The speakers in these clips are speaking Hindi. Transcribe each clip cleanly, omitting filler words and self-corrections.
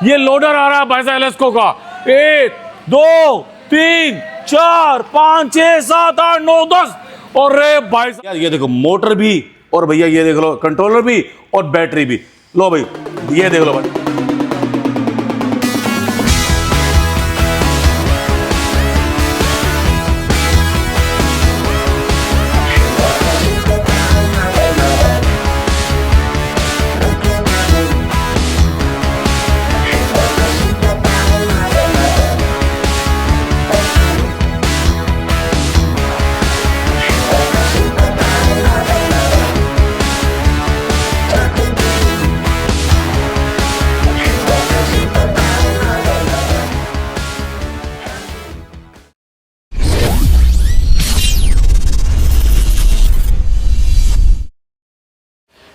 ये लोडर आ रहा है भाई साहब एलेस्को का। 1 2 3 4 5 6 7 8 9 10। और रे भाई साहब ये देखो मोटर भी, और भैया ये देख लो कंट्रोलर भी और बैटरी भी। लो भाई ये देख लो भाई।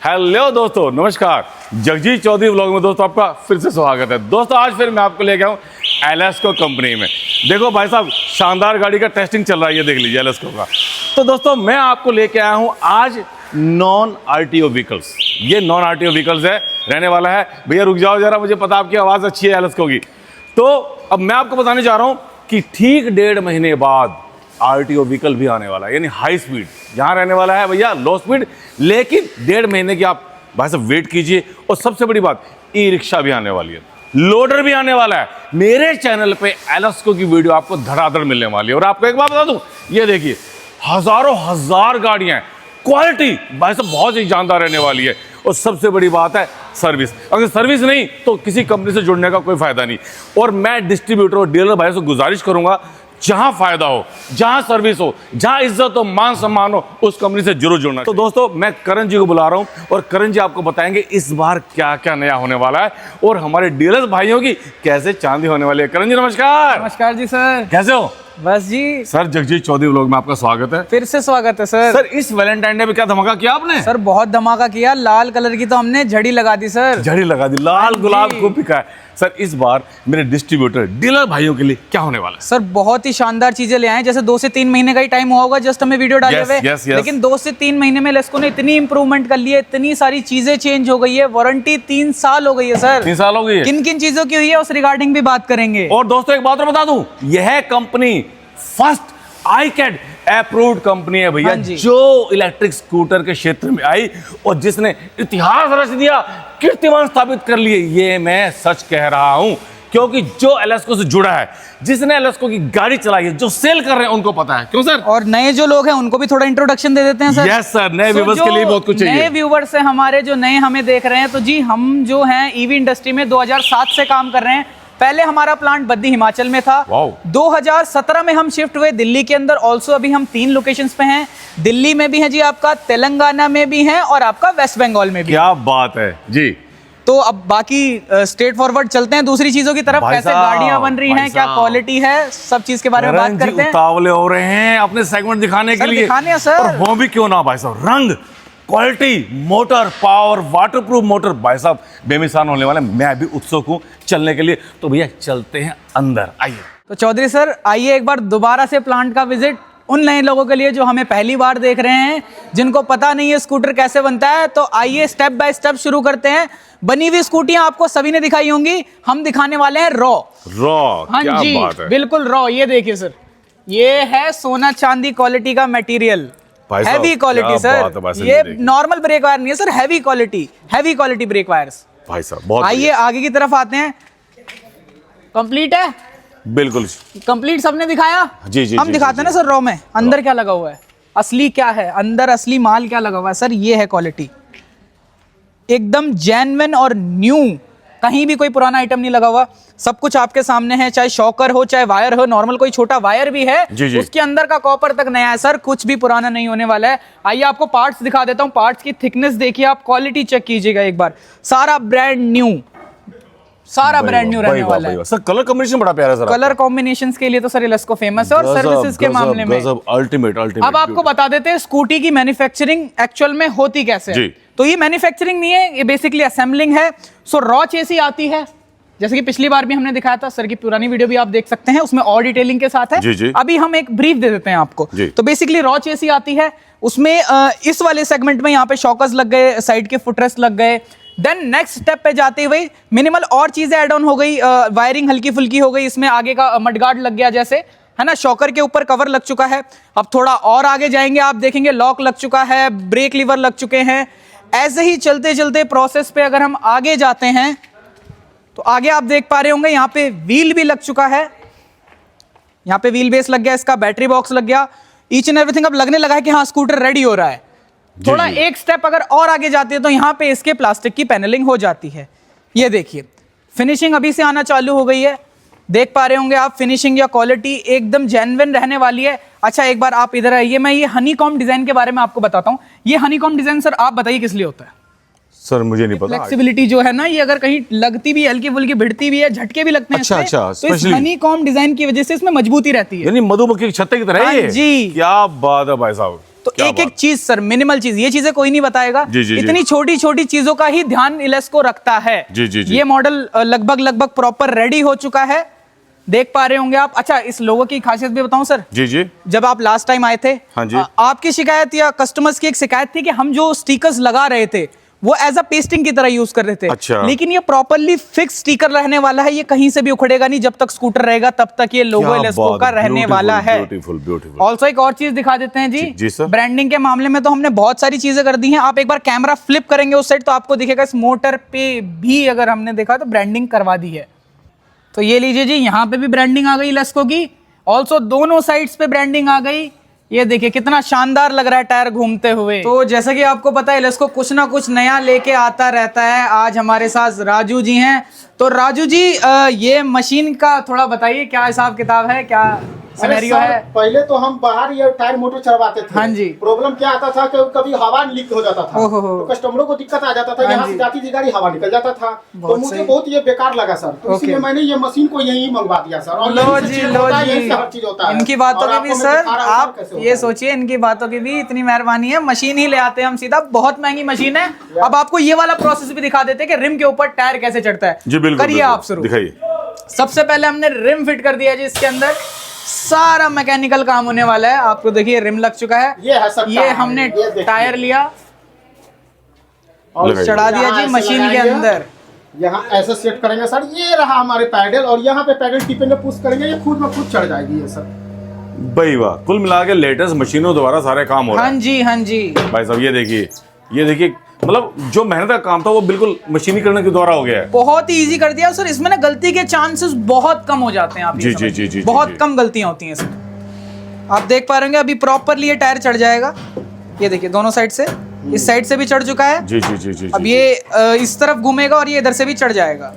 हेलो दोस्तों, नमस्कार। जगजीत चौधरी व्लॉग में दोस्तों आपका फिर से स्वागत है। दोस्तों आज फिर मैं आपको लेके आऊँ एलेस्को कंपनी में। देखो भाई साहब शानदार गाड़ी का टेस्टिंग चल रहा है, ये देख लीजिए एलेस्को का। तो दोस्तों मैं आपको लेके आया हूँ आज नॉन आरटीओ व्हीकल्स। ये नॉन आरटीओ व्हीकल्स है, रहने वाला है। भैया रुक जाओ जरा, मुझे पता आपकी आवाज़ अच्छी है एलेस्को की। तो अब मैं आपको बताने जा रहा हूँ कि ठीक 1.5 महीने बाद आरटीओ व्हीकल भी आने वाला है, यानी हाई स्पीड। यहाँ रहने वाला है भैया लो स्पीड, लेकिन 1.5 महीने की आप भाई साहब वेट कीजिए। और सबसे बड़ी बात, ई रिक्शा भी आने वाली है, लोडर भी आने वाला है। मेरे चैनल पे एलेस्को की वीडियो आपको धड़ाधड़ मिलने वाली है। और आपको एक बात बता दूं, ये देखिए हजारों हजार गाड़ियां हैं, क्वालिटी भाई साहब बहुत ही जानदार रहने वाली है। और सबसे बड़ी बात है सर्विस। अगर सर्विस नहीं तो किसी कंपनी से जुड़ने का कोई फायदा नहीं। और मैं डिस्ट्रीब्यूटर और डीलर भाई से गुजारिश करूंगा, जहां फायदा हो, जहां सर्विस हो, जहां इज्जत हो, मान सम्मान हो, उस कंपनी से जरूर जुड़ना। तो दोस्तों मैं करण जी को बुला रहा हूं और करण जी आपको बताएंगे इस बार क्या क्या नया होने वाला है और हमारे डीलर्स भाइयों की कैसे चांदी होने वाली है। करण जी नमस्कार। नमस्कार जी सर, कैसे हो? बस जी सर जगजीत चौधरी व्लॉग में आपका स्वागत है। फिर से स्वागत है सर। सर इस वैलेंटाइन डे पे क्या धमाका किया आपने? सर बहुत धमाका किया, लाल कलर की तो हमने झड़ी लगा दी सर। झड़ी लगा दी, लाल गुलाब को बिका है। सर इस बार मेरे डिस्ट्रीब्यूटर डीलर भाइयों के लिए क्या होने वाला है? सर बहुत ही शानदार चीजें ले आए। जैसे 2 से 3 महीने का ही टाइम हुआ होगा जस्ट हमें वीडियो डाले हुए, लेकिन 2 से 3 महीने में एलेस्को ने इतनी इंप्रूवमेंट कर ली है, इतनी सारी चीजें चेंज हो गई है। वारंटी 3 साल हो गई है सर। 3 साल हो गई है। किन किन चीजों की हुई है उस रिगार्डिंग भी बात करेंगे। और दोस्तों एक बात और बता दूं, यह company first iCAD approved company है भैया, जो इलेक्ट्रिक स्कूटर के क्षेत्र में आई और जिसने इतिहास रच दिया, कीर्तिमान स्थापित कर लिए। ये मैं सच कह रहा हूं क्योंकि जो एलेस्को से जुड़ा है, जिसने एलेस्को की गाड़ी चलाई है, जो सेल कर रहे हैं उनको पता है। क्यों सर? और नए जो लोग हैं उनको भी थोड़ा इंट्रोडक्शन दे देते हैं सर। यस सर, नए व्यूअर्स के लिए बहुत कुछ चाहिए। नए व्यूअर्स हैं हमारे जो नए हमें देख रहे हैं, तो जी हम जो हैं ईवी इंडस्ट्री में 2007 से काम कर रहे हैं। पहले हमारा प्लांट बद्दी हिमाचल में था। 2017 में हम शिफ्ट हुए दिल्ली के अंदर। ऑल्सो अभी हम 3 लोकेशंस पे हैं। दिल्ली में भी है जी आपका, तेलंगाना में भी है और आपका वेस्ट बंगाल में भी। क्या बात है जी। तो अब बाकी स्ट्रेट फॉरवर्ड चलते हैं दूसरी चीजों की तरफ। कैसे गाड़ियां बन रही हैं, क्या क्वालिटी है, सब चीज के बारे में बात करते हैं। उतावले हो रहे हैं अपने सेगमेंट दिखाने के लिए। दिखाने सर, और हो भी क्यों ना भाई साहब, रंग, quality, motor, power, waterproof motor भाई साहब बेमिसाल होने वाले। मैं भी उत्सुक हूँ चलने के लिए। तो भैया चलते हैं अंदर, आइए। तो चौधरी सर आइए एक बार दोबारा से प्लांट का विजिट उन नए लोगों के लिए जो हमें पहली बार देख रहे हैं, जिनको पता नहीं है स्कूटर कैसे बनता है। तो आइए स्टेप बाय स्टेप शुरू करते हैं। बनी हुई स्कूटियां आपको सभी ने दिखाई होंगी, हम दिखाने वाले हैं रॉ। हाँ क्या जी बात है, बिल्कुल रॉ। ये देखिए सर, ये है सोना चांदी क्वालिटी का मटेरियल, हैवी क्वालिटी सर। ये नॉर्मल ब्रेक वायर नहीं है sir, heavy quality brake wires भाई साहब। बहुत आइए आगे की तरफ आते हैं। कंप्लीट है, बिल्कुल कंप्लीट सबने दिखाया। जी हम दिखाते हैं ना सर रॉ में अंदर क्या लगा हुआ है, असली क्या है, अंदर असली माल क्या लगा हुआ है सर। ये है क्वालिटी, एकदम जेन्युइन और न्यू, कहीं भी कोई पुराना आइटम नहीं लगा हुआ। सब कुछ आपके सामने है, चाहे शॉकर हो, चाहे वायर हो, नॉर्मल कोई छोटा वायर भी है जी। उसके अंदर का कॉपर तक नया है सर, कुछ भी पुराना नहीं होने वाला है। आइए आपको पार्ट्स दिखा देता हूं। पार्ट्स की थिकनेस देखिए आप, क्वालिटी चेक कीजिएगा एक बार। सारा ब्रांड न्यू, सारा ब्रांड न्यू रहने वाला है सर। कलर कॉम्बिनेशन बड़ा प्यारा सर। कलर कॉम्बिनेशंस के लिए तो सर एलेस्को फेमस है, और सर्विसेज के मामले में अल्टीमेट। अब आपको बता देते हैं स्कूटी की मैन्युफैक्चरिंग एक्चुअल में होती कैसे है। तो ये मैन्युफैक्चरिंग नहीं है, ये बेसिकली असेंबलिंग है। सो रॉ चेसी आती है, जैसे कि पिछली बार भी हमने दिखाया था, सर की पुरानी वीडियो भी आप देख सकते हैं, उसमें और डिटेलिंग के साथ है। जी। अभी हम एक ब्रीफ दे देते हैं आपको। तो बेसिकली रॉ चेसी आती है, उसमें इस वाले सेगमेंट में यहाँ पे शॉकर्स लग गए, साइड के फुटरेस्ट लग गए, देन नेक्स्ट स्टेप पे जाते हुए मिनिमल और चीजें ऐड ऑन हो गई, वायरिंग हल्की फुल्की हो गई, इसमें आगे का मडगार्ड लग गया जैसे, है ना, शॉकर के ऊपर कवर लग चुका है। अब थोड़ा और आगे जाएंगे, आप देखेंगे लॉक लग चुका है, ब्रेक लीवर लग चुके हैं। ऐसे ही चलते चलते प्रोसेस पे अगर हम आगे जाते हैं तो आगे आप देख पा रहे होंगे यहाँ पे व्हील भी लग चुका है, यहाँ पे व्हील बेस लग गया, इसका बैटरी बॉक्स लग गया, ईच एंड एवरीथिंग अब लगने लगा है कि हाँ स्कूटर रेडी हो रहा है। थोड़ा एक स्टेप अगर और आगे जाती है तो यहाँ पे इसके प्लास्टिक की पैनलिंग हो जाती है। ये देखिए फिनिशिंग अभी से आना चालू हो गई है, देख पा रहे होंगे आप, फिनिशिंग या क्वालिटी एकदम जेन्युइन रहने वाली है। अच्छा एक बार आप इधर आइए, मैं ये हनीकॉम्ब डिजाइन के बारे में आपको बताता हूँ। ये हनीकॉम्ब डिजाइन सर आप बताइए किस लिए होता है? सर मुझे नहीं पता। फ्लेक्सिबिलिटी जो है ना, ये अगर कहीं लगती भी हल्की फुल्की भिड़ती भी है, झटके भी लगते हैं अच्छा, इससे, अच्छा, तो इस हनीकॉम्ब डिजाइन की वजह से इसमें मजबूती रहती है, यानी मधुमक्खी की छत्ते की तरह है ये? जी क्या बात है भाई साहब। तो एक एक चीज सर, मिनिमल चीज, ये चीजें कोई नहीं बताएगा। जी, इतनी छोटी छोटी चीजों का ही ध्यान इलेस्को रखता है। जी। ये मॉडल लगभग प्रॉपर रेडी हो चुका है, देख पा रहे होंगे आप। अच्छा इस लोगो की खासियत भी बताऊं सर? जी। जब आप लास्ट टाइम आए थे, हाँ जी, आपकी शिकायत या कस्टमर्स की एक शिकायत थी कि हम जो स्टिकर्स लगा रहे थे वो एज अ पेस्टिंग की तरह यूज कर रहे थे। अच्छा। लेकिन ये प्रॉपर्ली फिक्स स्टिकर रहने वाला है, ये कहीं से भी उखड़ेगा नहीं, जब तक स्कूटर रहेगा तब तक ये लोगो इलेस्को का रहने वाला है। ब्यूटीफुल। ऑल्सो एक और चीज दिखा देते हैं जी सर। ब्रांडिंग के मामले में तो हमने बहुत सारी चीजें कर दी हैं। आप एक बार कैमरा फ्लिप करेंगे उस साइड तो आपको दिखेगा इस मोटर पे भी अगर हमने देखा तो ब्रांडिंग करवा दी है। तो ये लीजिए जी, यहाँ पे भी ब्रांडिंग आ गई इलेस्को की, ऑल्सो दोनों साइड्स पे ब्रांडिंग आ गई। ये देखिए कितना शानदार लग रहा है टायर घूमते हुए। तो जैसा कि आपको पता है इलेस्को कुछ ना कुछ नया लेके आता रहता है। आज हमारे साथ राजू जी हैं। तो राजू जी ये मशीन का थोड़ा बताइए, क्या हिसाब किताब है, क्या सिनेरियो है? पहले तो हम बाहर ये टायर मोटर चढ़वाते थे। हाँ जी। प्रॉब्लम क्या आता था कि कभी हवा लीक हो जाता था, तो कस्टमरों को दिक्कत आ जाता था। हाँ यहाँ से जाती थी गाड़ी, हवा निकल जाता था, तो मुझे बहुत ये बेकार लगा सर। तो इसलिए मैंने ये मशीन को यहीं मंगवा दिया सर। और लो यहीं से जी, चेक लो होता है, जी। यहीं से हर चीज होता है। इनकी बातों और की भी आपको मैं सर, दिखा रहा हूँ आप कैसे होता ये है। सोचिए, इनकी बातों की भी इतनी मेहरबानी है, मशीन ही ले आते हैं हम सीधा, बहुत महंगी मशीन है। अब आपको ये वाला प्रोसेस भी दिखा देते हैं कि रिम के ऊपर टायर कैसे चढ़ता है। जी बिल्कुल। करिए आप शुरू, दिखाइए। सबसे पहले हमने रिम फिट कर दिया जी, इसके अंदर सारा मैकेनिकल काम होने वाला है। आपको देखिए रिम लग चुका है, ये है सर ये हमने ये देखिए। टायर लिया और चढ़ा दिया यहाँ जी ऐसे मशीन के लगाएंगे, अंदर। यहाँ ऐसे सेट करेंगे सर। ये रहा हमारे पैडल, और यहाँ पे पैडल टिपेंगे, पुश करेंगे, ये खुद में खुद चढ़ जाएगी ये सर। भाई वाह, कुल मिला के लेटेस्ट मशीनों द्वारा सारे काम हो रहा है। हाँ जी, हाँ जी भाई साहब ये देखिए मतलब जो मेहनत का काम था वो बिल्कुल मशीनीकरण के द्वारा हो गया है। बहुत ही इजी कर दिया सर। इसमें ना गलती के चांसेस बहुत कम हो जाते हैं। आप ये जी, समझिए, बहुत कम गलतियां होती हैं इसमें। आप देख पा रहे होंगे अभी प्रॉपरली ये टायर चढ़ जाएगा। ये देखिए दोनों साइड से, इस साइड से भी चढ़ चुका है। जी। अब ये इस तरफ घूमेगा और ये इधर से भी चढ़ जाएगा।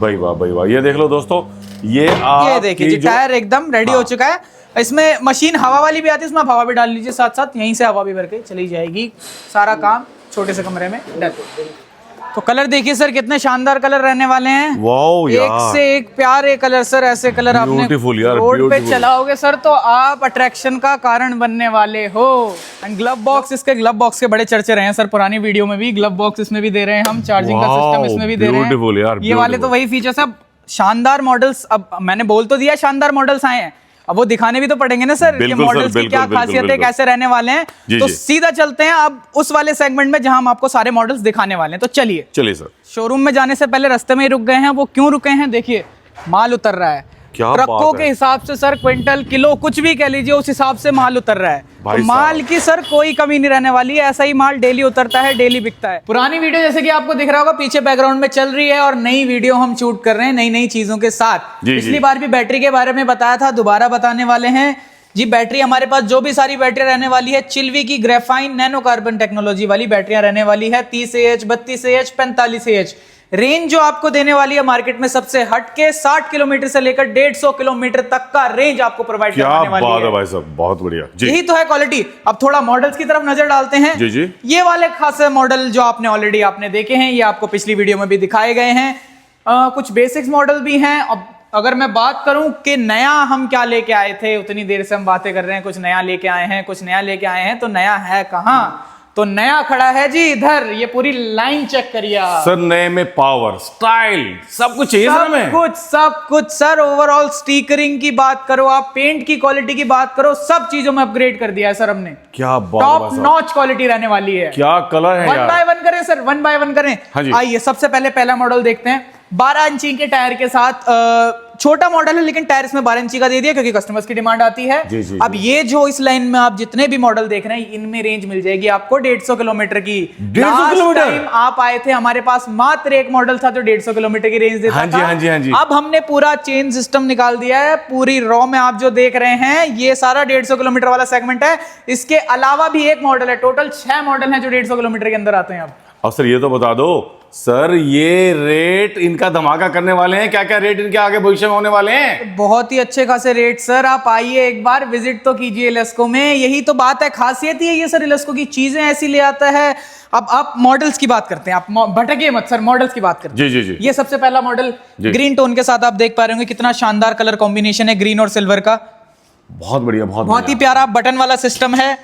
भाई वाह, ये देख लो दोस्तों, ये देखिए जी टायर एकदम रेडी हो चुका है। इसमें मशीन हवा वाली भी आती है, इसमें आप हवा भी डाल लीजिए साथ साथ, यहीं से हवा भी भर के चली जाएगी। सारा काम छोटे से कमरे में डन। तो कलर देखिए सर, कितने शानदार कलर रहने वाले हैं। वाओ यार, एक से एक प्यारे कलर सर। ऐसे कलर आपने Beautiful यार, रोड पे beautiful। चलाओगे सर तो आप अट्रैक्शन का कारण बनने वाले हो। एंड ग्लव बॉक्स, इसके ग्लव बॉक्स के बड़े चर्चे रहे हैं सर पुरानी वीडियो में भी। ग्लव बॉक्स इसमें भी दे रहे हैं हम, चार्जिंग का Wow, सिस्टम इसमें भी दे रहे beautiful यार, हैं। ये वाले तो वही फीचर्स। अब शानदार मॉडल्स, अब मैंने बोल तो दिया शानदार मॉडल्स आए हैं, अब वो दिखाने भी तो पड़ेंगे ना सर कि बिल्कुल सर, मॉडल्स की क्या बिल्कुल, खासियत है, बिल्कुल। कैसे रहने वाले हैं। जी, तो जी। सीधा चलते हैं अब उस वाले सेगमेंट में जहां हम आपको सारे मॉडल्स दिखाने वाले हैं। तो चलिए सर। शोरूम में जाने से पहले रास्ते में ही रुक गए हैं। वो क्यों रुके हैं? देखिए माल उतर रहा है। क्या ट्रकों बात के है। हिसाब से सर, क्विंटल किलो कुछ भी कह लीजिए, उस हिसाब से माल उतर रहा है। भाई तो माल साहब। की सर कोई कमी नहीं रहने वाली है। ऐसा ही माल डेली उतरता है, डेली बिकता है। पुरानी वीडियो जैसे कि आपको दिख रहा होगा पीछे बैकग्राउंड में चल रही है, और नई वीडियो हम शूट कर रहे हैं नई चीजों के साथ। जी, पिछली जी। बार भी बैटरी के बारे में बताया था, दोबारा बताने वाले हैं जी। बैटरी हमारे पास जो भी सारी बैटरी रहने वाली है, चिल्वी की ग्रेफाइन नैनो कार्बन टेक्नोलॉजी वाली बैटरियां रहने वाली है। 30 AH, 32 AH, 45 AH। रेंज जो आपको देने वाली है मार्केट में सबसे हटके 60 किलोमीटर से लेकर 150 किलोमीटर तक का रेंज आपको प्रोवाइड क्या करवाने वाली बात है। है भाई साहब, बहुत बढ़िया जी। यही तो है क्वालिटी। अब थोड़ा मॉडल्स की तरफ नजर डालते हैं। जी। ये वाले खासे मॉडल जो आपने ऑलरेडी आपने देखे हैं, ये आपको पिछली वीडियो में भी दिखाए गए हैं। कुछ बेसिक्स मॉडल भी हैं। अब अगर मैं बात करूं कि नया हम क्या लेके आए थे, उतनी देर से हम बातें कर रहे हैं, कुछ नया लेके आए हैं, कुछ नया लेके आए हैं, तो नया है कहां? तो नया खड़ा है जी इधर, ये पूरी लाइन चेक करिए आप। सर नए में पावर, स्टाइल, सब कुछ चाहिए सर हमें। सब कुछ सर। ओवरऑल स्टिकरिंग की बात करो, आप पेंट की क्वालिटी की बात करो, सब चीजों में अपग्रेड कर दिया है सर हमने। क्या बात, टॉप नॉच क्वालिटी रहने वाली है। क्या कलर है वन बाय वन करें सर, वन बाय वन करें। हाँ जी। आइए सबसे पहले पहला मॉडल देखते हैं। 12 इंची के टायर के साथ, छोटा मॉडल है लेकिन टायर इसमें 12 इंची का दे दिया क्योंकि कस्टमर्स की डिमांड आती है। जी, जी, अब ये जो इस लाइन में आप जितने भी मॉडल देख रहे हैं, इनमें रेंज मिल जाएगी आपको 150 किलोमीटर की। 150 किलोमीटर? टाइम आप आए थे हमारे पास, मात्र एक मॉडल था जो 150 किलोमीटर की रेंज देता हाँ जी, था। हाँ जी, हाँ जी। अब हमने पूरा चेन सिस्टम निकाल दिया है। पूरी रॉ में आप जो देख रहे हैं ये सारा 150 किलोमीटर वाला सेगमेंट है। इसके अलावा भी एक मॉडल है, टोटल 6 मॉडल है जो 150 किलोमीटर के अंदर आते हैं। अब और सर ये तो बता दो सर, ये रेट इनका धमाका करने वाले हैं, क्या क्या रेट इनके आगे भविष्य में होने वाले हैं? बहुत ही अच्छे खासे रेट सर। आप आइए एक बार विजिट तो कीजिए इलेस्को में। यही तो बात है, खासियत ही है ये सर, इलेस्को की चीजें ऐसी ले आता है। अब आप मॉडल्स की बात करते हैं, आप भटकिए मत सर, मॉडल्स की बात करते हैं। जी जी जी। ये सबसे पहला मॉडल ग्रीन टोन के साथ आप देख पा रहे होंगे, कितना शानदार कलर कॉम्बिनेशन है ग्रीन और सिल्वर का। बहुत बढ़िया, बहुत ही प्यारा बटन वाला सिस्टम है।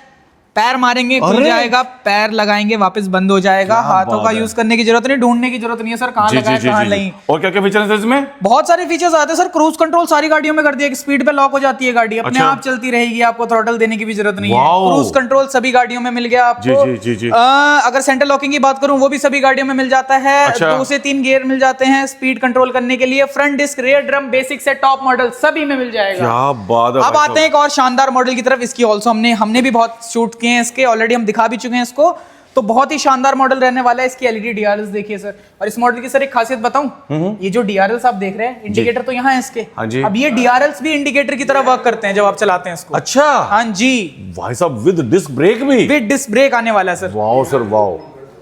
पैर मारेंगे खुल जाएगा, पैर लगाएंगे वापस बंद हो जाएगा। हाथों का यूज करने की जरूरत नहीं, ढूंढने की जरूरत नहीं है सर, कहां लगाए कहां नहीं। और क्या क्या फीचर्स हैं इसमें? बहुत सारे फीचर्स आते हैं सर। क्रूज कंट्रोल सारी गाड़ियों में कर दिया, स्पीड पे लॉक हो जाती है गाड़ी, अपने अच्छा। आप चलती रहेगी, आपको थ्रॉटल देने की भी जरूरत नहीं है। वाओ। क्रूज कंट्रोल सभी गाड़ियों में मिल गया आपको। जी, जी, जी, जी। अगर सेंटर लॉकिंग की बात करूं वो भी सभी गाड़ियों में मिल जाता है। अच्छा। 2 से 3 गियर मिल जाते हैं स्पीड कंट्रोल करने के लिए। Front disc, rear drum, basic से टॉप मॉडल सभी में मिल जाएगा। क्या बात है। अब आते हैं एक और शानदार मॉडल की तरफ। इसकी ऑल्सो हमने भी बहुत शूट किए हैं इसके, ऑलरेडी हम दिखा भी चुके हैं इसको। तो बहुत ही शानदार मॉडल रहने वाला है। इसकी एलईडी डीआरएल्स देखिए सर। और इस मॉडल की सर एक खासियत बताऊं, ये जो डीआरएल्स आप देख रहे हैं, इंडिकेटर तो यहाँ है इसके। हाँ जी। अब ये डीआरएल्स भी इंडिकेटर की तरह वर्क करते हैं जब आप चलाते हैं इसको। अच्छा। हाँ जी। भाई साहब विद डिस्क ब्रेक भी? विद डिस्क ब्रेक आने वाला है sir. Wow sir, wow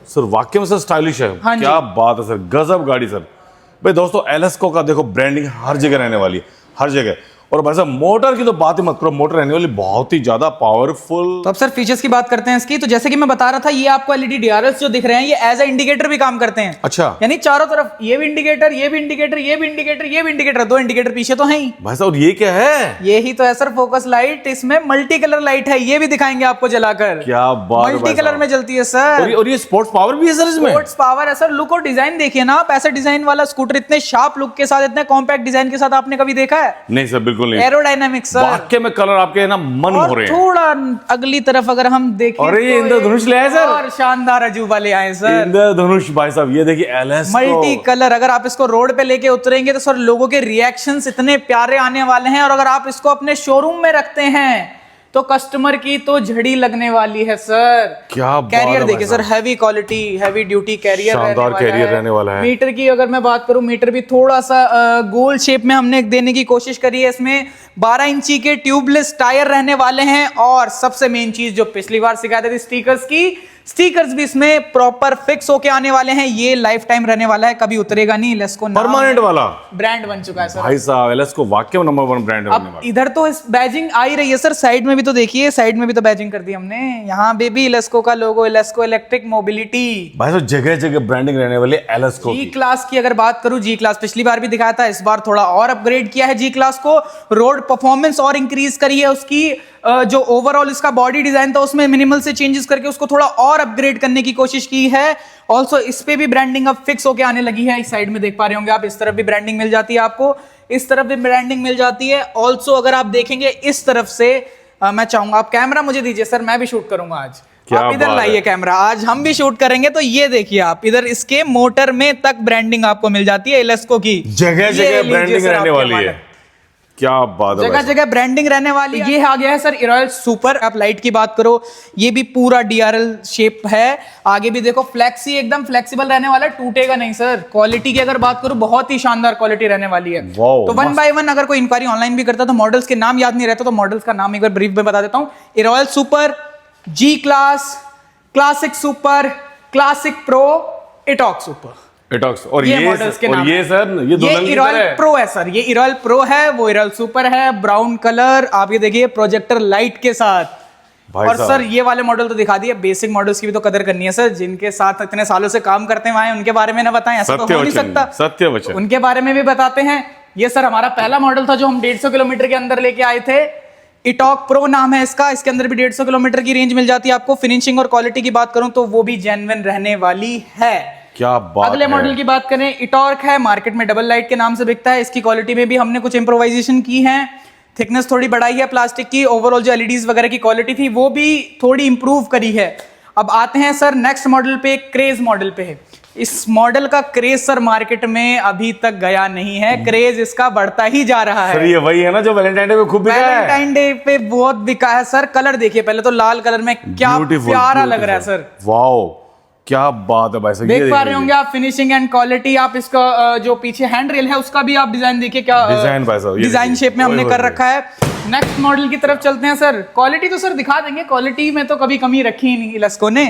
sir, वाकई में सर स्टाइलिश है। हाँ जी। क्या बात है सर, गजब गाड़ी सर। भाई दोस्तों एलेस्को का देखो ब्रांडिंग हर जगह रहने वाली है, हर जगह। और भाई साहब मोटर की तो बात ही मत करो, मोटर रहने वाली बहुत ही ज्यादा पावरफुल। तो अब सर फीचर्स की बात करते हैं इसकी। तो जैसे कि मैं बता रहा था, ये आपको एलईडी डीआरएल्स जो दिख रहे हैं ये एज ए इंडिकेटर भी काम करते हैं। अच्छा। यानी चारों तरफ ये भी इंडिकेटर, ये भी इंडिकेटर, ये भी इंडिकेटर, ये भी इंडिकेटर, 2 इंडिकेटर पीछे तो हैं ही। भाई साहब ये क्या है? ये ही तो है सर फोकस लाइट। इसमें मल्टी कलर लाइट है, ये भी दिखाएंगे आपको जलाकर। क्या बात है मल्टी भाई कलर साहब। में जलती है सर। और ये स्पोर्ट्स पावर भी है सर इसमें? स्पोर्ट्स पावर है सर। लुक और डिजाइन देखिए ना आप, ऐसा डिजाइन वाला स्कूटर इतने शार्प लुक के साथ, इतने कॉम्पैक्ट डिजाइन के साथ आपने कभी देखा है? नहीं सर, बिल्कुल नहीं। Aerodynamic sir. वाकई में कलर आपके ना मन हो रहे हैं। थोड़ा अगली तरफ अगर हम देखें, अरे ये तो इंद्रधनुष ले आए सर। और शानदार अजूबा ले आए सर। इंद्रधनुष भाई साहब, ये देखिए एलेस्को मल्टी कलर। अगर आप इसको रोड पे लेके उतरेंगे तो सर लोगों के रिएक्शंस इतने प्यारे आने वाले हैं। और अगर आप इसको अपने शोरूम में रखते हैं तो कस्टमर की तो झड़ी लगने वाली है सर। क्या बात कैरियर है देखिए भाई sir, heavy quality, heavy duty carrier शानदार कैरियर रहने वाला है। मीटर की अगर मैं बात करूं, मीटर भी थोड़ा सा गोल शेप में हमने देने की कोशिश करी है। इसमें 12 इंची के ट्यूबलेस टायर रहने वाले हैं। और सबसे मेन चीज जो पिछली बार शिकायत थी स्टिकर्स की, स्टिकर्स भी इसमें प्रॉपर फिक्स होके आने वाले हैं। ये लाइफ टाइम रहने वाला है, कभी उतरेगा नहीं। इलेस्को परमानेंट वाला ब्रांड बन चुका है सर। भाई साहब एलेस्को वाकई में नंबर 1 ब्रांड है। अब इधर तो इस बैजिंग आ ही रही है सर, साइड में भी तो देखिए, साइड में भी तो बैजिंग कर दी हमने। यहाँ पे भी इलेस्को का लोगो, इलेस्को इलेक्ट्रिक मोबिलिटी। भाई साहब जगह जगह ब्रांडिंग रहने वाली एलेस्को जी की। क्लास की अगर बात करूं, जी क्लास पिछली बार भी दिखाया था, इस बार थोड़ा और अपग्रेड किया है जी क्लास को। रोड परफॉर्मेंस और इंक्रीज करी है उसकी। जो ओवरऑल इसका बॉडी डिजाइन था उसमें मिनिमल से चेंजेस करके उसको थोड़ा और अपग्रेड करने की कोशिश की है। ऑल्सो इस पे भी ब्रांडिंग अब फिक्स होके आने लगी है। इस साइड में देख पा रहे होंगे आप, इस तरफ भी ब्रांडिंग मिल जाती है आपको, इस तरफ भी ब्रांडिंग मिल जाती है। ऑल्सो अगर आप देखेंगे इस तरफ से, मैं चाहूंगा आप कैमरा मुझे दीजिए सर, मैं भी शूट करूंगा आज। क्या आप इधर बात लाइए है। कैमरा, आज हम भी शूट करेंगे। तो ये देखिए आप, इधर इसके मोटर में तक ब्रांडिंग आपको मिल जाती है इलेस्को की। जगह ये जगह लीजिए ब्रांडिंग सर रहने आपके वाली हवाले। है। क्या बात है जगह भाई साहब। जगह ब्रांडिंग रहने वाली है। ये आ गया है सर रॉयल सुपर। आप लाइट की बात करो, ये भी पूरा डीआरएल शेप है। आगे भी देखो फ्लेक्सी, एकदम फ्लेक्सिबल रहने वाला है, टूटेगा नहीं सर। क्वालिटी की अगर बात करूं, बहुत ही शानदार क्वालिटी रहने वाली है। वाओ, तो 1 बाय 1 अगर कोई इंक्वायरी ऑनलाइन भी करता है तो मॉडल्स के नाम याद नहीं रहता, तो मॉडल्स का नाम एक बार ब्रीफ में बता देता हूं। Royal super, G class, classic super, classic pro, italk super. इटॉक्स और ये ये मॉडल्स के और नाम ये हैं। सर ये दुल्हन की इरॉयल तरह है। प्रो है सर, ये इरॉयल प्रो है, वो इरॉयल सुपर है, ब्राउन कलर। आप ये देखिए प्रोजेक्टर लाइट के साथ। भाई और साहब। सर ये वाले मॉडल तो दिखा दिए, बेसिक मॉडल्स की भी तो कदर करनी है सर। जिनके साथ इतने सालों से काम करते हैं उनके बारे में ना बताएं, ऐसा तो सत्य हो नहीं वचन, सकता। सत्य वचन। उनके बारे में भी बताते हैं। ये सर हमारा पहला मॉडल था जो हम 150 किलोमीटर के अंदर लेके आए थे। इटॉक प्रो नाम है इसका, इसके अंदर भी 150 किलोमीटर की रेंज मिल जाती है आपको। फिनिशिंग और क्वालिटी की बात करूं तो वो भी जेन्युइन रहने वाली है। क्या बात अगले मॉडल की बात करें, इटॉर्क है, मार्केट में डबल लाइट के नाम से बिकता है। इसकी क्वालिटी में भी हमने कुछ इंप्रोवाइजेशन की है, थिकनेस थोड़ी बढ़ाई है प्लास्टिक की, ओवरऑल जो एलईडीज वगैरह की क्वालिटी थी वो भी थोड़ी इंप्रूव करी है। अब आते हैं सर नेक्स्ट मॉडल पे, क्रेज मॉडल पे है। इस मॉडल का क्रेज सर मार्केट में अभी तक गया नहीं है, क्रेज इसका बढ़ता ही जा रहा है। सर ये वही है ना जो वैलेंटाइन डे पे खूब बिका है। वैलेंटाइन डे पे बहुत बिका है सर। कलर देखिए पहले तो, लाल कलर में क्या प्यारा लग रहा है सर। वाओ क्या बात है भाई साहब, देख पा रहे होंगे आप फिनिशिंग एंड क्वालिटी। आप इसका जो पीछे हैंड रेल है उसका भी आप डिजाइन देखिए, क्या डिजाइन भाई साहब, डिजाइन शेप में हमने कर रखा है। नेक्स्ट मॉडल की तरफ चलते हैं सर। क्वालिटी तो सर दिखा देंगे, क्वालिटी में तो कभी कमी रखी ही नहीं इलेस्को ने।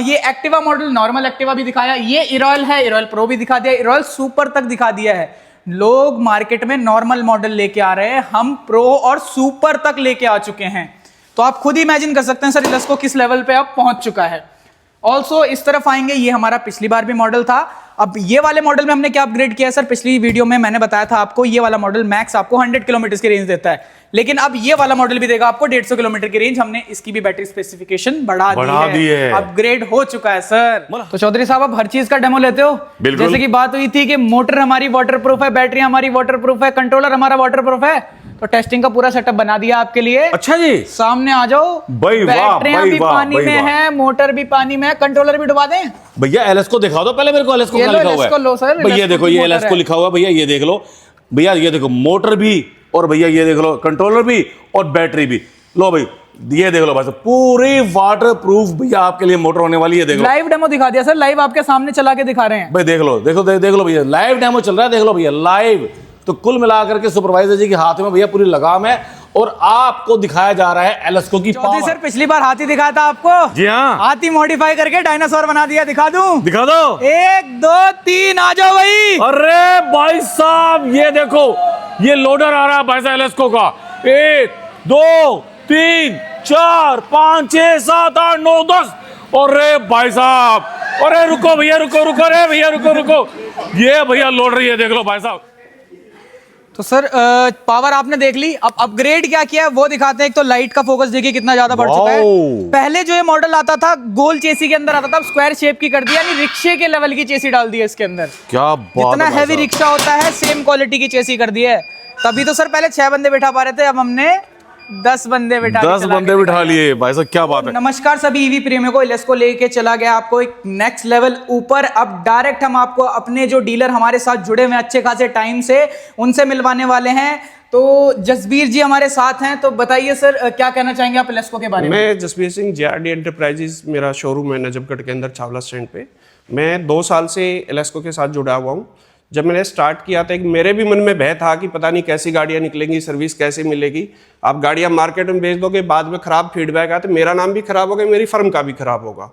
ये एक्टिवा मॉडल, नॉर्मल एक्टिवा भी दिखाया, ये इरॉयल है, इरॉयल प्रो भी दिखा दिया, इरॉयल सुपर तक दिखा दिया है। लोग मार्केट में नॉर्मल मॉडल लेके आ रहे हैं, हम प्रो और सुपर तक लेके आ चुके हैं। तो आप खुद इमेजिन कर सकते हैं सर इलेस्को किस लेवल पे अब पहुंच चुका है। ऑल्सो इस तरफ आएंगे, ये हमारा पिछली बार भी मॉडल था। अब ये वाले मॉडल में हमने क्या अपग्रेड किया सर, पिछली वीडियो में मैंने बताया था आपको, ये वाला मॉडल मैक्स आपको 100 किलोमीटर की रेंज देता है, लेकिन अब ये वाला मॉडल भी देगा आपको 150 किलोमीटर की रेंज। हमने इसकी भी बैटरी स्पेसिफिकेशन बढ़ा दी है, अपग्रेड हो चुका है सर। तो चौधरी साहब अब हर चीज का डेमो लेते हो। जैसे कि बात हुई थी कि मोटर हमारी वाटरप्रूफ है, बैटरी हमारी वाटरप्रूफ है, कंट्रोलर हमारा वाटरप्रूफ है, तो टेस्टिंग का पूरा सेटअप बना दिया आपके लिए। अच्छा जी, सामने आ जाओ। बैटरियां भी पानी में है, मोटर भी पानी में है, कंट्रोलर भी डुबा दें। भैया एलएस को दिखा दो पहले मेरे को, एलएस को लिखा हुआ है भैया, देखो ये एलएस को लिखा हुआ है भैया, ये देख लो भैया, ये देखो मोटर भी, और भैया ये देख लो कंट्रोलर भी और बैटरी भी। लो भाई ये देख लो भाई साहब, पूरी वाटर प्रूफ भैया आपके लिए मोटर होने वाली है। देखो लाइव डेमो दिखा दिया सर, लाइव आपके सामने चला के दिखा रहे हैं भाई, देख लो देख लो भैया, लाइव डेमो चल रहा है, देख लो भैया लाइव। तो कुल मिलाकर के सुपरवाइजर जी के हाथ में भैया पूरी लगाम है, और आपको दिखाया जा रहा है एलएसको की पावर। सर पिछली बार हाथी दिखाया था आपको, जी हाँ, हाथी मॉडिफाई करके डायनासोर बना दिया। दिखा दूं? दिखा दो। 1 2 3 आ जाओ भाई। अरे भाई साहब ये देखो, ये लोडर आ रहा है भाई साहब एलएसको का। 1 2 3 4 5 6 7 8 9 10। अरे भाई साहब, अरे रुको भैया, रुको रे भैया, रुको, ये भैया लोड रही है, देख लो भाई साहब। तो सर पावर आपने देख ली, अब अपग्रेड क्या किया है वो दिखाते हैं। एक तो लाइट का फोकस देखिए कितना ज्यादा बढ़ चुका है। पहले जो ये मॉडल आता था गोल चेसी के अंदर आता था, अब स्क्वायर शेप की कर दिया, यानी रिक्शे के लेवल की चेसी डाल दी है इसके अंदर। क्या बात, जितना हैवी रिक्शा होता है सेम क्वालिटी की चेसी कर दी है। तभी तो सर पहले 6 बंदे बैठा पा रहे थे, अब हमने 10 बंदे बिठा लिए भाई साहब, क्या बात है। नमस्कार सभी ईवी प्रेमियों को, इलेस्को लेके चला गया आपको एक नेक्स्ट लेवल ऊपर। अब डायरेक्ट हम आपको अपने जो डीलर हमारे साथ जुड़े हुए अच्छे खासे टाइम से, उनसे मिलवाने वाले हैं। तो जसबीर जी हमारे साथ हैं, तो बताइए सर क्या कहना चाहेंगे आप इलेस्को के बारे में। मैं जसबीर सिंह, जेआरडी एंटरप्राइजेज मेरा शोरूम है नजफगढ़ के अंदर छावला स्टैंड पे। मैं 2 साल से इलेस्को के साथ जुड़ा हुआ हूँ। जब मैंने स्टार्ट किया था, एक मेरे भी मन में भय था कि पता नहीं कैसी गाड़ियाँ निकलेंगी, सर्विस कैसे मिलेगी। आप गाड़ियाँ मार्केट में बेच दोगे, बाद में खराब फीडबैक आया तो मेरा नाम भी खराब होगा, मेरी फर्म का भी खराब होगा।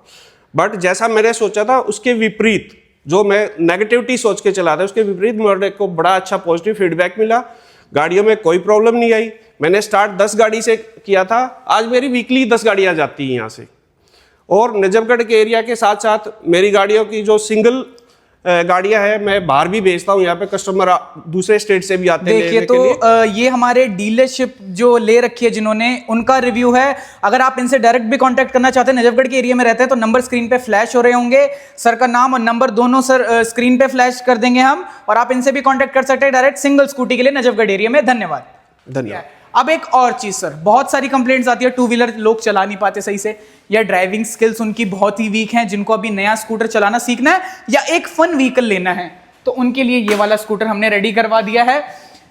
बट जैसा मैंने सोचा था उसके विपरीत, जो मैं नेगेटिविटी सोच के चला था उसके विपरीत मेरे को बड़ा अच्छा पॉजिटिव फीडबैक मिला। गाड़ियों में कोई प्रॉब्लम नहीं आई। मैंने स्टार्ट 10 गाड़ी से किया था, आज मेरी वीकली 10 गाड़ियाँ जाती हैं यहाँ से। और नजफगढ़ के एरिया के साथ साथ मेरी गाड़ियों की जो सिंगल गाड़ियां हैं, मैं बाहर भी भेजता हूं। यहाँ पे कस्टमर दूसरे स्टेट से भी आते हैं। देखिए तो ये हमारे डीलरशिप जो ले रखी है जिन्होंने, उनका रिव्यू है। अगर आप इनसे डायरेक्ट भी कांटेक्ट करना चाहते हैं, नजफगढ़ के एरिया में रहते हैं, तो नंबर स्क्रीन पे फ्लैश हो रहे होंगे। सर का नाम और नंबर दोनों सर स्क्रीन पे फ्लैश कर देंगे हम, और आप इनसे भी कॉन्टेक्ट कर सकते हैं डायरेक्ट सिंगल स्कूटी के लिए नजफगढ़ एरिया में। धन्यवाद। अब एक और चीज सर, बहुत सारी कंप्लेंट्स आती है, 2 व्हीलर लोग चला नहीं पाते सही से, या ड्राइविंग स्किल्स उनकी बहुत ही वीक हैं, जिनको अभी नया स्कूटर चलाना सीखना है या एक फन व्हीकल लेना है, तो उनके लिए ये वाला स्कूटर हमने रेडी करवा दिया है।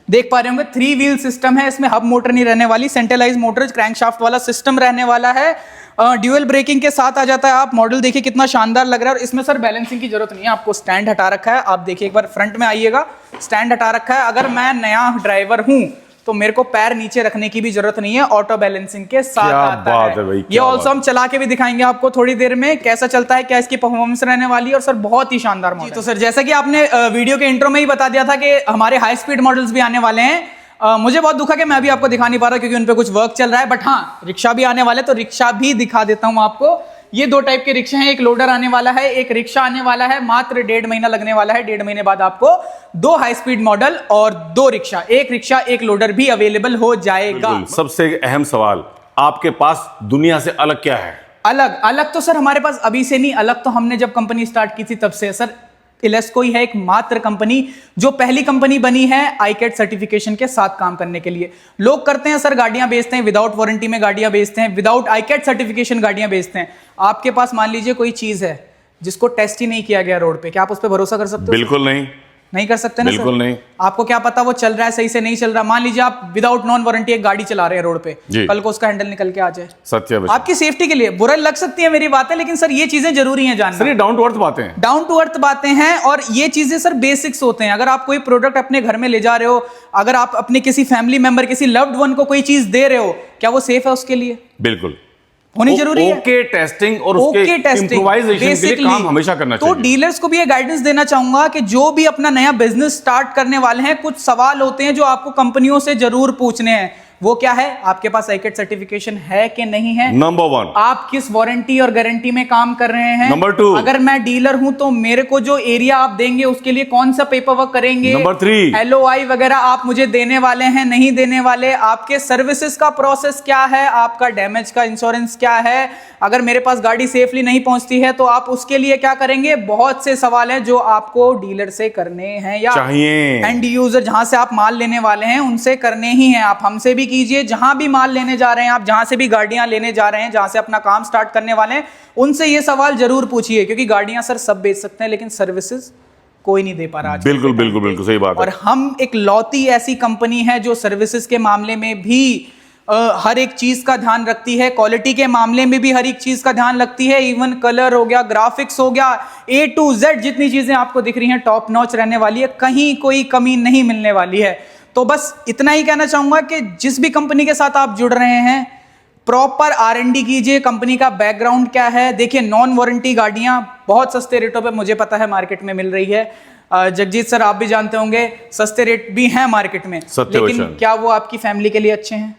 देख पा रहे होंगे 3 व्हील सिस्टम है, इसमें हब मोटर नहीं रहने वाली, सेंट्रलाइज मोटर क्रैंकशाफ्ट वाला सिस्टम रहने वाला है। ड्यूअल ब्रेकिंग के साथ आ जाता है। आप मॉडल देखिए कितना शानदार लग रहा है, और इसमें सर बैलेंसिंग की जरूरत नहीं है, आपको स्टैंड हटा रखा है। आप देखिए एक बार फ्रंट में आइएगा, स्टैंड हटा रखा है। अगर मैं नया ड्राइवर हूं तो मेरे को पैर नीचे रखने की भी जरूरत नहीं है, ऑटो बैलेंसिंग के साथ आता है। ये ऑल्सो हम चला के भी दिखाएंगे आपको थोड़ी देर में कैसा चलता है, क्या इसकी परफॉर्मेंस रहने वाली है। और सर बहुत ही शानदार मॉडल। तो सर जैसा कि आपने वीडियो के इंट्रो में ही बता दिया था कि हमारे हाई स्पीड मॉडल्स भी आने वाले हैं। मुझे बहुत दुख है कि मैं भी आपको दिखा नहीं पा रहा क्योंकि उन पे कुछ वर्क चल रहा है, बट हाँ रिक्शा भी आने वाले, तो रिक्शा भी दिखा देता हूं आपको। ये दो टाइप के रिक्शे हैं, एक लोडर आने वाला है, एक रिक्शा आने वाला है, मात्र 1.5 महीना लगने वाला है। 1.5 महीने बाद आपको 2 हाई स्पीड मॉडल और 2 रिक्शा, एक रिक्शा एक लोडर भी अवेलेबल हो जाएगा। बिल्कुल। सबसे अहम सवाल, आपके पास दुनिया से अलग क्या है? अलग तो सर हमारे पास अभी से नहीं, अलग तो हमने जब कंपनी स्टार्ट की थी तब से सर। एलेस्को ही है एक मात्र कंपनी जो पहली कंपनी बनी है आईकैट सर्टिफिकेशन के साथ काम करने के लिए। लोग करते हैं सर, गाड़ियां बेचते हैं, विदाउट वारंटी में गाड़ियां बेचते हैं, विदाउट आईकैट सर्टिफिकेशन गाड़ियां बेचते हैं। आपके पास मान लीजिए कोई चीज है जिसको टेस्ट ही नहीं किया गया रोड पे, क्या आप उस पर भरोसा कर सकते हो? बिल्कुल नहीं, नहीं कर सकते ना बिल्कुल सर? नहीं। आपको क्या पता वो चल रहा है सही से, नहीं चल रहा। मान लीजिए आप विदाउट नॉन वारंटी एक गाड़ी चला रहे हैं रोड पे, जी। कल को उसका हैंडल निकल के आ जाए, सत्य है। आपकी सेफ्टी के लिए बुरा लग सकती है मेरी बातें, लेकिन सर ये चीजें जरूरी हैं जानना। सर ये डाउन टू अर्थ बातें हैं, डाउन टू अर्थ बातें हैं, और ये चीजें सर बेसिक्स होते हैं। अगर आप कोई प्रोडक्ट अपने घर में ले जा रहे हो, अगर आप अपने किसी फैमिली मेंबर, किसी लव्ड वन को कोई चीज दे रहे हो, क्या वो सेफ है उसके लिए? बिल्कुल होनी जरूरी है। ओके टेस्टिंग और उसके इम्प्रोवाइजेशन के लिए काम हमेशा करना चाहिए। तो डीलर्स को भी ये गाइडेंस देना चाहूंगा कि जो भी अपना नया बिजनेस स्टार्ट करने वाले हैं, कुछ सवाल होते हैं जो आपको कंपनियों से जरूर पूछने हैं। वो क्या है? आपके पास आईकैट सर्टिफिकेशन है कि नहीं है? नंबर 1, आप किस वारंटी और गारंटी में काम कर रहे हैं? नंबर 2, अगर मैं डीलर हूं तो मेरे को जो एरिया आप देंगे उसके लिए कौन सा पेपर वर्क करेंगे? नंबर 3, LOI वगैरह आप मुझे देने वाले हैं, नहीं देने वाले? आपके सर्विसेज का प्रोसेस क्या है? आपका डैमेज का इंश्योरेंस क्या है? अगर मेरे पास गाड़ी सेफली नहीं पहुंचती है तो आप उसके लिए क्या करेंगे? बहुत से सवाल हैं जो आपको डीलर से करने हैं या चाहिए एंड यूजर जहां से आप माल लेने वाले हैं उनसे करने ही हैं। आप हमसे भी कीजिए, जहां भी माल लेने जा रहे हैं आप, जहां से भी गाड़ियां लेने जा रहे हैं, जहां से अपना काम स्टार्ट करने वाले हैं, उनसे ये सवाल जरूर पूछिए, क्योंकि गाड़ियां सर सब बेच सकते हैं लेकिन सर्विसेज कोई नहीं दे पा रहा आज। बिल्कुल बिल्कुल बिल्कुल सही बात है। और हम एक लौती ऐसी कंपनी है जो सर्विसेज के मामले में भी हर एक चीज का ध्यान रखती है, क्वालिटी के मामले में भी हर एक चीज का ध्यान रखती है। इवन कलर हो गया, ग्राफिक्स हो गया, A to Z जितनी चीजें आपको दिख रही हैं टॉप नॉच रहने वाली है, कहीं कोई कमी नहीं मिलने वाली है। तो बस इतना ही कहना चाहूंगा कि जिस भी कंपनी के साथ आप जुड़ रहे हैं, प्रॉपर R&D कीजिए, कंपनी का बैकग्राउंड क्या है। देखिए, नॉन वारंटी गाड़ियां बहुत सस्ते रेटों पे मुझे पता है मार्केट में मिल रही है। जगजीत सर आप भी जानते होंगे, सस्ते रेट भी हैं मार्केट में, लेकिन क्या वो आपकी फैमिली के लिए अच्छे हैं?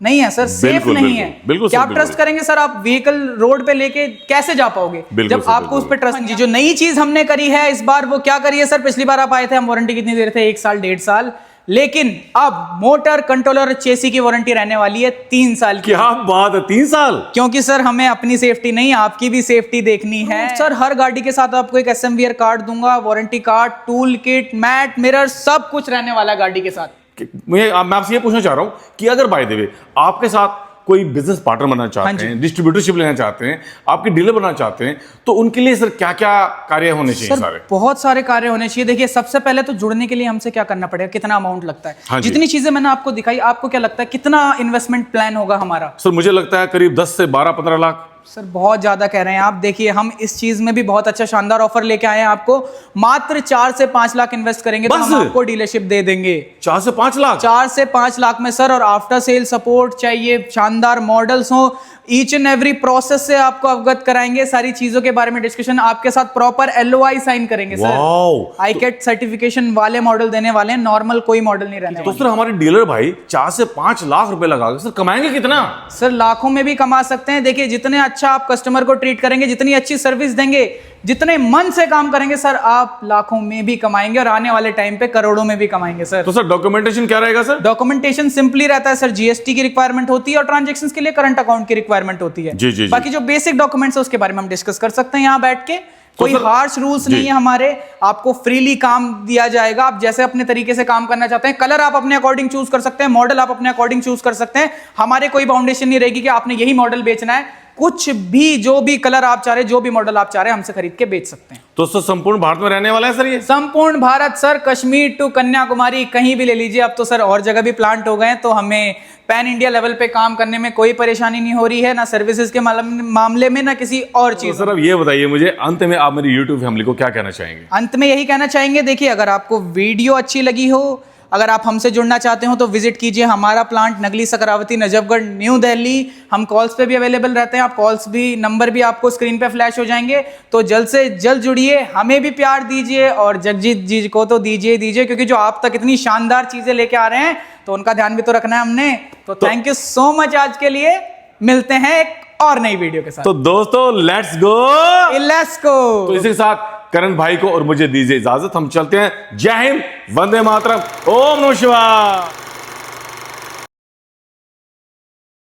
नहीं है सर, सेफ नहीं है। क्या आप ट्रस्ट करेंगे सर? आप व्हीकल रोड पे लेके कैसे जा पाओगे जब आपको उस पर ट्रस्ट नहीं? जो नई चीज हमने करी है इस बार, वो क्या करी है सर? पिछली बार आप आए थे, हम वारंटी कितनी दे रहे थे? 1 साल 1.5 साल, लेकिन अब मोटर कंट्रोलर चेसी की वारंटी रहने वाली है 3 साल की। क्या बात है, 3 साल? क्योंकि सर हमें अपनी सेफ्टी नहीं, आपकी भी सेफ्टी देखनी है। सर हर गाड़ी के साथ आपको एक SMVR कार्ड दूंगा, warranty card, tool kit, mat, mirror, सब कुछ रहने वाला है गाड़ी के साथ। मैं आपसे ये पूछना चाह रहा हूं कि अगर बाय द वे आपके साथ कोई बिजनेस पार्टनर बनना चाहते हैं, डिस्ट्रीब्यूटरशिप लेना चाहते हैं, आपके डीलर बनना चाहते हैं, तो उनके लिए सर क्या क्या कार्य होने चाहिए? सर बहुत सारे कार्य होने चाहिए। देखिए, सबसे पहले तो जुड़ने के लिए हमसे क्या करना पड़ेगा, कितना अमाउंट लगता है? जितनी चीजें मैंने आपको दिखाई, आपको क्या लगता है कितना इन्वेस्टमेंट प्लान होगा हमारा? सर मुझे लगता है करीब 10 से 12-15 लाख। सर बहुत ज्यादा कह रहे हैं आप। देखिए, हम इस चीज में भी बहुत अच्छा शानदार ऑफर लेके आए हैं आपको। मात्र 4 से 5 लाख इन्वेस्ट करेंगे तो हम आपको डीलरशिप दे देंगे। 4 से 5 लाख? 4 से 5 लाख में सर, और आफ्टर सेल सपोर्ट चाहिए, शानदार मॉडल्स हो, ईच एंड एवरी प्रोसेस से आपको अवगत कराएंगे, सारी चीजों के बारे में डिस्कशन, आपके साथ प्रॉपर LOI साइन करेंगे सर। आईकैट सर्टिफिकेशन वाले मॉडल देने वाले हैं, नॉर्मल कोई मॉडल नहीं रहने तो सर हमारे डीलर भाई 4 से 5 लाख रुपए लगा के सर कमाएंगे कितना? सर लाखों में भी कमा सकते हैं। देखिए, जितने अच्छा आप कस्टमर को ट्रीट करेंगे, जितनी अच्छी सर्विस देंगे, जितने मन से काम करेंगे सर, आप लाखों में भी कमाएंगे और आने वाले टाइम पे करोड़ों में भी कमाएंगे सर। तो सर डॉक्यूमेंटेशन क्या रहेगा सर? डॉक्यूमेंटेशन सिंपली रहता है सर, GST की रिक्वायरमेंट होती है और ट्रांजैक्शंस के लिए करंट अकाउंट की रिक्वायरमेंट होती है। जी। बाकी जो बेसिक डॉक्यूमेंट्स है उसके बारे में हम डिस्कस कर सकते हैं यहाँ बैठ के। कोई हार्श रूल्स नहीं है हमारे, आपको फ्रीली काम दिया जाएगा। आप जैसे अपने तरीके से काम करना चाहते हैं, कलर आप अपने अकॉर्डिंग चूज कर सकते हैं, मॉडल आप अपने अकॉर्डिंग चूज कर सकते हैं। हमारे कोई बाउंडेशन नहीं रहेगी कि आपने यही मॉडल बेचना है। कुछ भी, जो भी कलर आप चाह रहे हैं, जो भी मॉडल आप चाह रहे हैं, हमसे खरीद के बेच सकते हैं। तो सर संपूर्ण भारत में रहने वाला है सर ये? संपूर्ण भारत सर, कश्मीर टू कन्याकुमारी, कहीं भी ले लीजिए। अब तो सर और जगह भी प्लांट हो गए हैं, तो हमें पैन इंडिया लेवल पे काम करने में कोई परेशानी नहीं हो रही है, ना सर्विसेज के मामले में, ना किसी और चीज। तो सर अब ये बताइए मुझे, अंत में आप मेरी यूट्यूब फैमिली को क्या कहना चाहेंगे? अंत में यही कहना चाहेंगे, देखिए, अगर आपको वीडियो अच्छी लगी हो, अगर आप हमसे जुड़ना चाहते हो तो विजिट कीजिए हमारा प्लांट नगली सकरावती, नजफगढ़, न्यू दिल्ली। हम कॉल्स पे भी अवेलेबल रहते हैं, आप कॉल्स भी, नंबर भी आपको स्क्रीन पे फ्लैश हो जाएंगे। तो जल्द से जल्द जुड़िए, हमें भी प्यार दीजिए और जगजीत जी को तो दीजिए, क्योंकि जो आप तक इतनी शानदार चीजें लेके आ रहे हैं तो उनका ध्यान भी तो रखना है हमने। तो थैंक यू सो मच। आज के लिए मिलते हैं एक और नई वीडियो के साथ। तो दोस्तों लेट्स गो। Let's go. तो इसी के साथ करण भाई को और मुझे दीजिए इजाजत, हम चलते हैं। जय हिंद, वंदे मातरम, ओम नमः शिवाय।